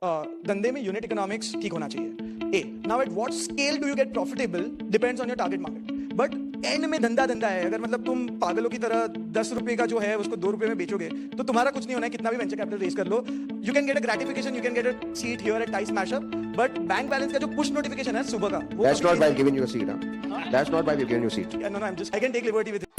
धंधे में unit economics ठीक होना चाहिए. Uh now at what scale do you get profitable depends on your target market. But end में धंधा है. अगर मतलब तुम पागलों की तरह 10 रुपए का जो है उसको 2 रुपए में बेचोगे तो तुम्हारा कुछ नहीं होना है. कितना भी वेंचर कैपिटल रेज कर लो, you can get a gratification, you can get a seat here at TiE's smashup, but bank balance का जो पुश नोटिफिकेशन है सुबह का, वो That's not by giving you a seat, huh? That's not by giving you a seat. No, I'm just, I can take liberty with it.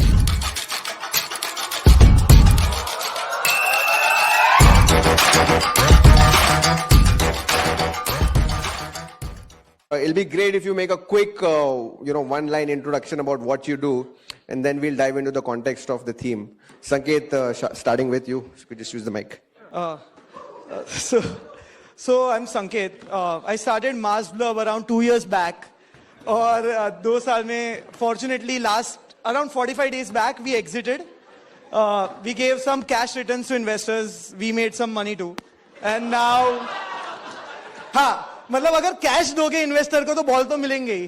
It'll be great if you make a quick, one-line introduction about what you do, and then we'll dive into the context of the theme. Sanket, starting with you, if you could just use the mic. So I'm Sanket. I started Mars Blub around 2 years back. और 2 साल में, fortunately, around 45 days back, we exited. We gave some cash returns to investors. We made some money too. And now, हाँ, मतलब अगर cash दोगे investor को तो ball तो मिलेंगे ही.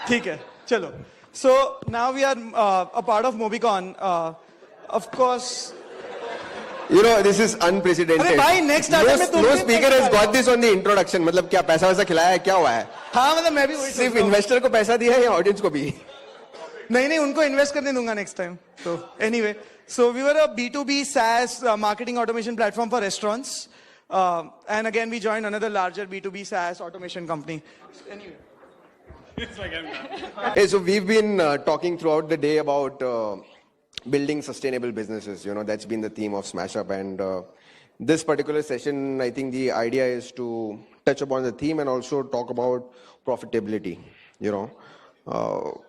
ठीक है, चलो. So now we are a part of Mobicon. Of course. You know, this is unprecedented. अरे भाई, next time में तुम no speaker has got this on the introduction. मतलब क्या पैसा वैसा खिलाया है, क्या हुआ है? हाँ, मतलब मैं भी वही सिर्फ इन्वेस्टर को पैसा दिया है या ऑडियंस को भी? नहीं, उनको इन्वेस्ट करने दूंगा next time. So anyway, so we were a B2B SaaS marketing automation platform for restaurants. And again, we joined another larger B2B SaaS automation company. Anyway. Hey, so we've been talking throughout the day about building sustainable businesses. You know, that's been the theme of SmashUp. And this particular session, I think the idea is to touch upon the theme and also talk about profitability. You know,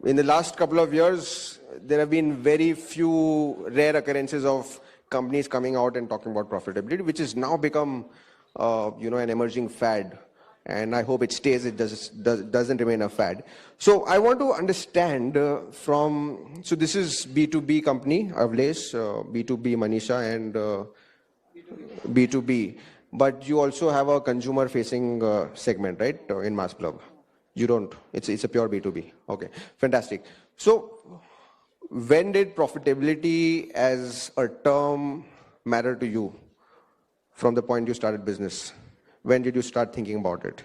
in the last couple of years, there have been very few rare occurrences of companies coming out and talking about profitability, which has now become, an emerging fad. And I hope it stays, it doesn't remain a fad. So I want to understand so this is B2B company, Avlesh, B2B Manisha, and B2B. But you also have a consumer facing segment, right, in Mass Club? You don't, it's a pure B2B. Okay, fantastic. So when did profitability as a term matter to you from the point you started business? When did you start thinking about it?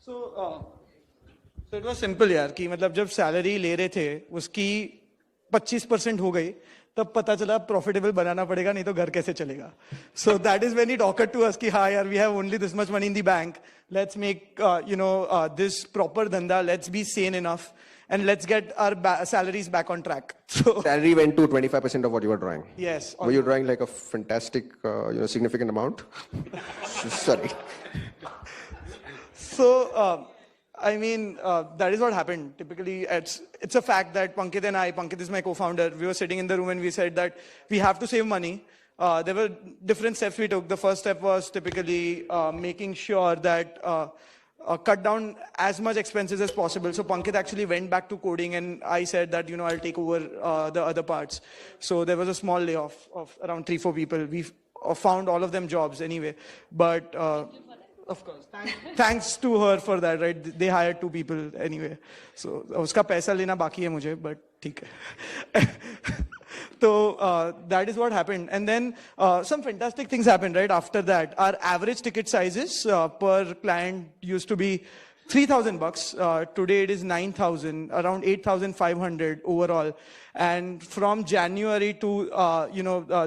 So it was simple यार कि मतलब जब salary ले रहे थे उसकी 25% हो गई तब पता चला प्रॉफिटेबल बनाना पड़ेगा नहीं तो घर कैसे चलेगा. So that is when it occurred to us कि हाँ यार, we have only this much money in the bank. Let's make this proper धंधा. Let's be sane enough. And let's get our salaries back on track. So salary went to 25% of what you were drawing. Yes. Were you drawing like a fantastic, significant amount? Sorry. So, that is what happened. Typically, it's a fact that Pankit is my co-founder, we were sitting in the room and we said that we have to save money. There were different steps we took. The first step was typically making sure that cut down as much expenses as possible. So Pankit actually went back to coding and I said that, I'll take over the other parts. So there was a small layoff of around 3-4 people. We found all of them jobs anyway. But of course, thanks to her for that, right? They hired 2 people anyway. So uska paisa lena baki hai mujhe, but theek hai. So that is what happened. And then some fantastic things happened, right? After that, our average ticket sizes per client used to be $3,000. Today it is 9,000, around 8,500 overall. And from January to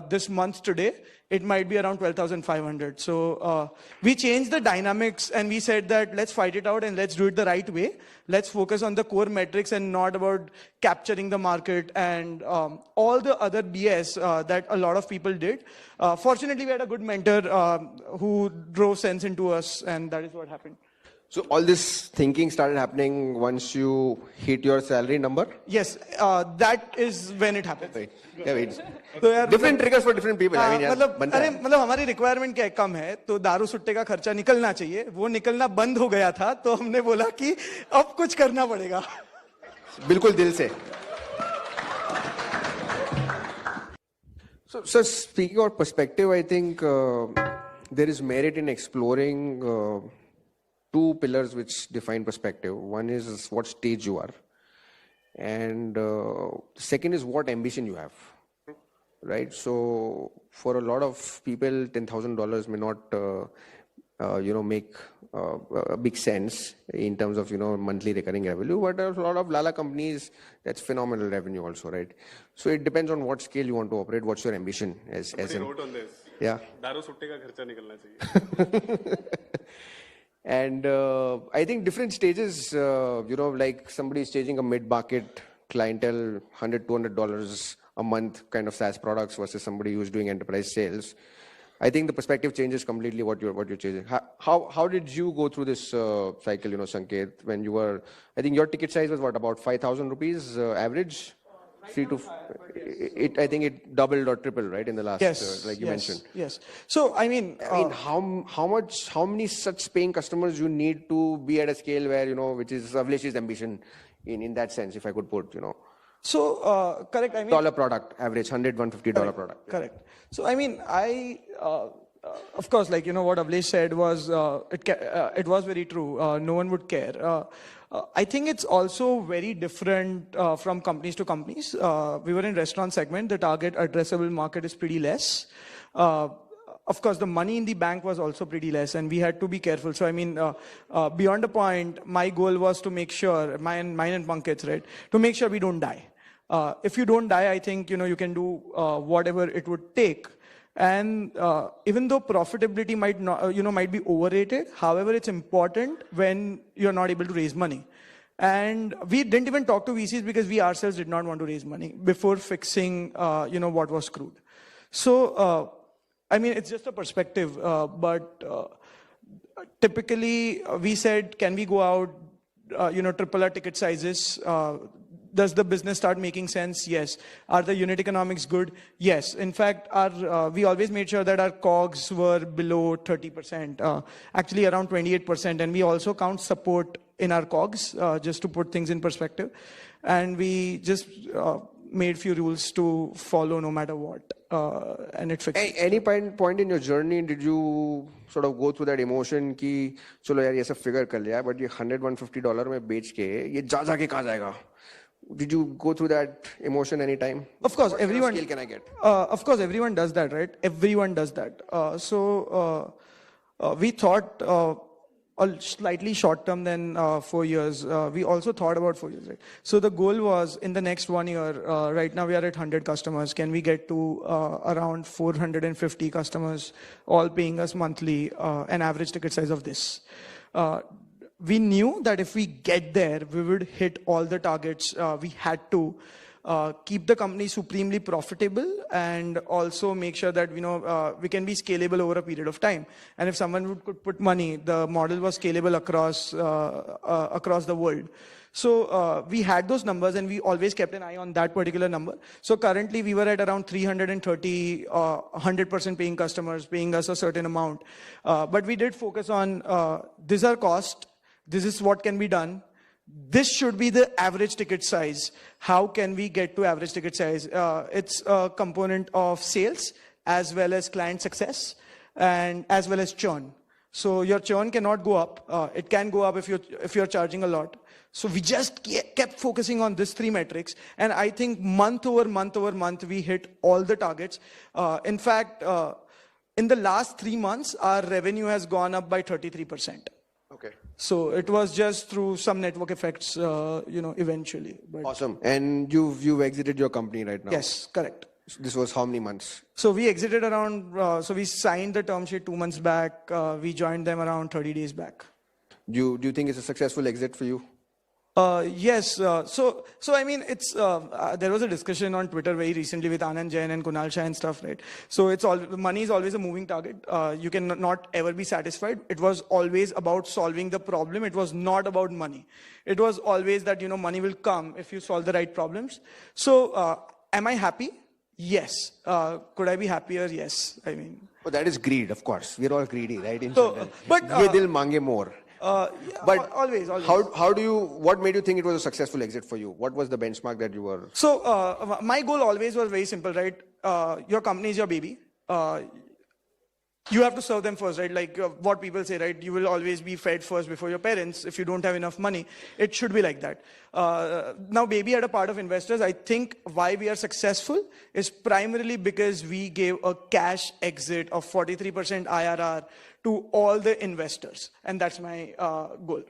this month today, it might be around 12,500. So we changed the dynamics and we said that let's fight it out and let's do it the right way. Let's focus on the core metrics and not about capturing the market and all the other BS that a lot of people did. Fortunately, we had a good mentor who drove sense into us, and that is what happened. So all this thinking started happening once you hit your salary number? Yes, that is when it happened. Wait. Yeah, wait. So, different triggers for different people. मतलब हमारी requirement क्या कम है तो दारू सुट्टे का खर्चा निकलना चाहिए. वो निकलना बंद हो गया था तो हमने बोला कि अब कुछ करना पड़ेगा. बिल्कुल दिल से. So speaking of perspective, I think there is merit in exploring 2 pillars which define perspective. One is what stage you are, and second is what ambition you have. right? So for a lot of people, $10,000 may not, make a big sense in terms of, monthly recurring revenue. But a lot of Lala companies, that's phenomenal revenue also, right? So it depends on what scale you want to operate. What's your ambition as Somebody an, wrote on this. yeah. दारू सुट्टे का खर्चा निकलना चाहिए. And I think different stages, like somebody is chasing a mid-market clientele, $100, $200 a month kind of SaaS products versus somebody who's doing enterprise sales. I think the perspective changes completely what you're chasing. How did you go through this cycle, Sanket, when you were, I think your ticket size was what, about 5,000 rupees average? I think it doubled or tripled, right, in the last, Yes, like you yes, mentioned. yes. So I mean, How many such paying customers you need to be at a scale where, which is Avlesh's ambition in that sense, if I could put, so correct. I mean, dollar product, average $150 product. correct. So I mean, of course, like what Avlesh said was it was very true. No one would care. I think it's also very different from companies to companies. We were in restaurant segment. The target addressable market is pretty less. Of course, the money in the bank was also pretty less, and we had to be careful. So, I mean, beyond a point, my goal was to make sure, mine and Pankit's, right, to make sure we don't die. If you don't die, I think, you can do whatever it would take. And even though profitability might not, might be overrated, however, it's important when you're not able to raise money. And we didn't even talk to VCs because we ourselves did not want to raise money before fixing, what was screwed. So, I mean, it's just a perspective, but typically we said, can we go out, triple our ticket sizes? Does the business start making sense? Yes. Are the unit economics good? Yes. In fact, we always made sure that our COGS were below 30%, actually around 28%. And we also count support in our COGS, just to put things in perspective. And we just made few rules to follow no matter what. And it fixed. Any point in your journey, did you sort of go through that emotion कि चलो यार ये सब figure कर लिया, but ये $100-150 में बेच के ये जा के कहाँ जाएगा? Did you go through that emotion anytime? Of course, What kind of everyone. scale can I get? Of course, everyone does that, right? Everyone does that. We thought slightly short term than 4 years. We also thought about 4 years, right? So the goal was in the next 1 year. Right now we are at 100 customers. Can we get to around 450 customers, all paying us monthly, an average ticket size of this? We knew that if we get there, we would hit all the targets. We had to keep the company supremely profitable and also make sure that we can be scalable over a period of time. And if someone could put money, the model was scalable across the world. So we had those numbers and we always kept an eye on that particular number. So currently we were at around 330, 100% paying customers paying us a certain amount. But we did focus on this is our cost. This is what can be done. This should be the average ticket size. How can we get to average ticket size? It's a component of sales as well as client success and as well as churn. So your churn cannot go up. It can go up if you're charging a lot. So we just kept focusing on these three metrics. And I think month over month, we hit all the targets. In fact, in the last 3 months, our revenue has gone up by 33%. Okay. So it was just through some network effects, eventually. But Awesome. And you've exited your company right now? yes, correct. This was how many months? So we exited around, so we signed the term sheet 2 months back. We joined them around 30 days back. Do you think it's a successful exit for you? Yes. So I mean, it's there was a discussion on Twitter very recently with Anand Jain and Kunal Shah and stuff, right? So it's all money is always a moving target. You can not ever be satisfied. It was always about solving the problem. It was not about money. It was always that money will come if you solve the right problems. So am I happy? Yes. Could I be happier? Yes. I mean. Oh, that is greed, of course. We're all greedy, right? In So, general. but, Ye dil mange more. Yeah, But always. what made you think it was a successful exit for you? What was the benchmark that you were? So my goal always was very simple, right? Your company is your baby. you have to serve them first, right? Like what people say, right? You will always be fed first before your parents. If you don't have enough money, it should be like that. Now, Baby had a part of investors. I think why we are successful is primarily because we gave a cash exit of 43% IRR to all the investors. And that's my goal.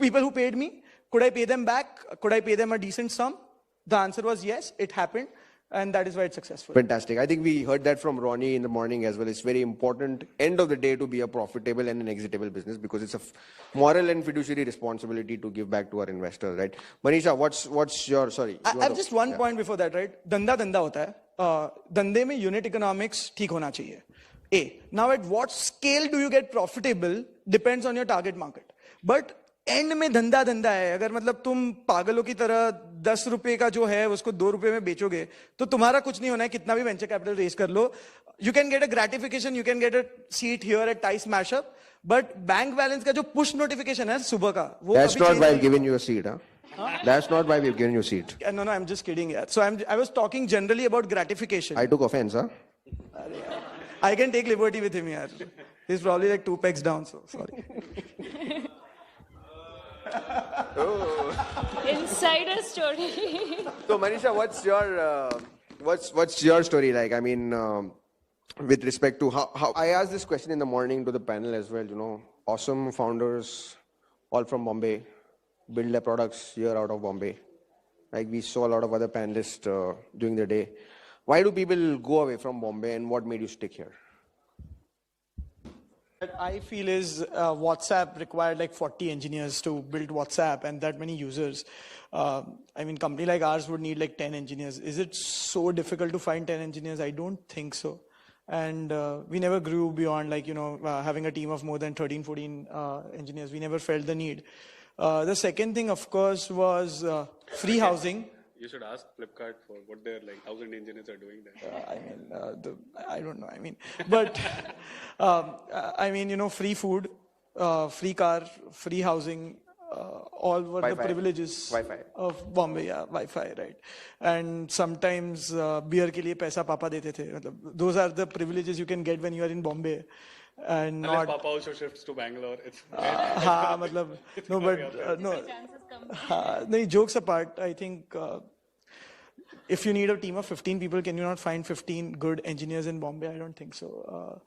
People who paid me, could I pay them back? Could I pay them a decent sum? The answer was yes, it happened. And that is why it's successful. Fantastic. I think we heard that from Ronnie in the morning as well. It's very important end of the day to be a profitable and an exitable business because it's a moral and fiduciary responsibility to give back to our investors, right? Manisha, what's your, sorry. I have just one point before that, right? धंधा धंधा होता है. धंधे में unit economics ठीक होना चाहिए. A. Now at what scale do you get profitable depends on your target market. But and में धंधा धंधा है. अगर मतलब तुम पागलों की तरह 10 रुपए का जो है उसको 2 रुपए में बेचोगे तो तुम्हारा कुछ नहीं होना है. कितना भी वेंचर कैपिटल रेज कर लो, you can get a gratification, you can get a seat here at TiE's mashup, but bank balance का जो पुश नोटिफिकेशन है सुबह का वो That's not why I've given you a seat, huh? That's not why we've given you a seat. No, I'm just kidding. Yeah. So I was talking generally about gratification. I took offense, huh? I can take liberty with him here. He's probably like 2 pegs down, so sorry. Insider story. So Manisha, what's your story like? I mean, with respect to how I asked this question in the morning to the panel as well. You know, awesome founders, all from Bombay, build their products here out of Bombay. Like we saw a lot of other panelists during the day. Why do people go away from Bombay, and what made you stick here? What I feel is WhatsApp required like 40 engineers to build WhatsApp and that many users. I mean, company like ours would need like 10 engineers. Is it so difficult to find 10 engineers? I don't think so. And we never grew beyond like, having a team of more than 13, 14 engineers. We never felt the need. The second thing, of course, was free housing. You should ask Flipkart for what their like 1,000 engineers are doing there. I don't know. But free food, free car, free housing, all were Wi-Fi. the privileges Wi-Fi. of Bombay. Yeah, Wi-Fi, right? And sometimes beer ke liye paisa papa dete the. Those are the privileges you can get when you are in Bombay. And Unless not. Papa also shifts to Bangalore. It's No, jokes apart, I think if you need a team of 15 people, can you not find 15 good engineers in Bombay? I don't think so.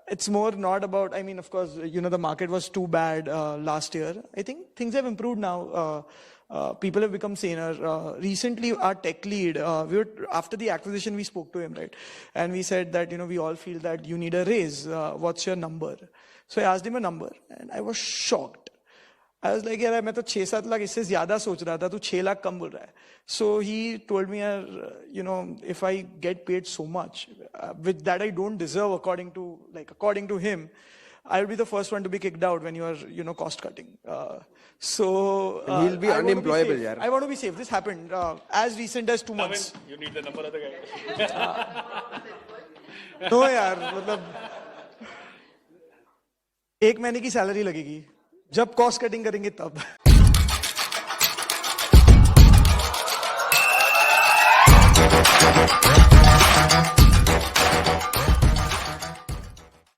It's more not about, of course, the market was too bad last year. I think things have improved now. People have become saner. Recently, our tech lead, after the acquisition, we spoke to him, right? And we said that, we all feel that you need a raise. What's your number? So I asked him a number and I was shocked. I was like, यार मैं तो 6-7 लाख इससे ज्यादा सोच रहा था, तू 6 लाख कम बोल रहा है. So he told me, if I get paid so much, with that I don't deserve according to him, I will be the first one to be kicked out when you are, cost cutting. So he'll be unemployable, yaar. I want to be safe. This happened as recent as 2 months. You need the number of the guy. No, यार, मतलब 1 महीने की salary लगेगी. जब cost cutting करेंगे तब.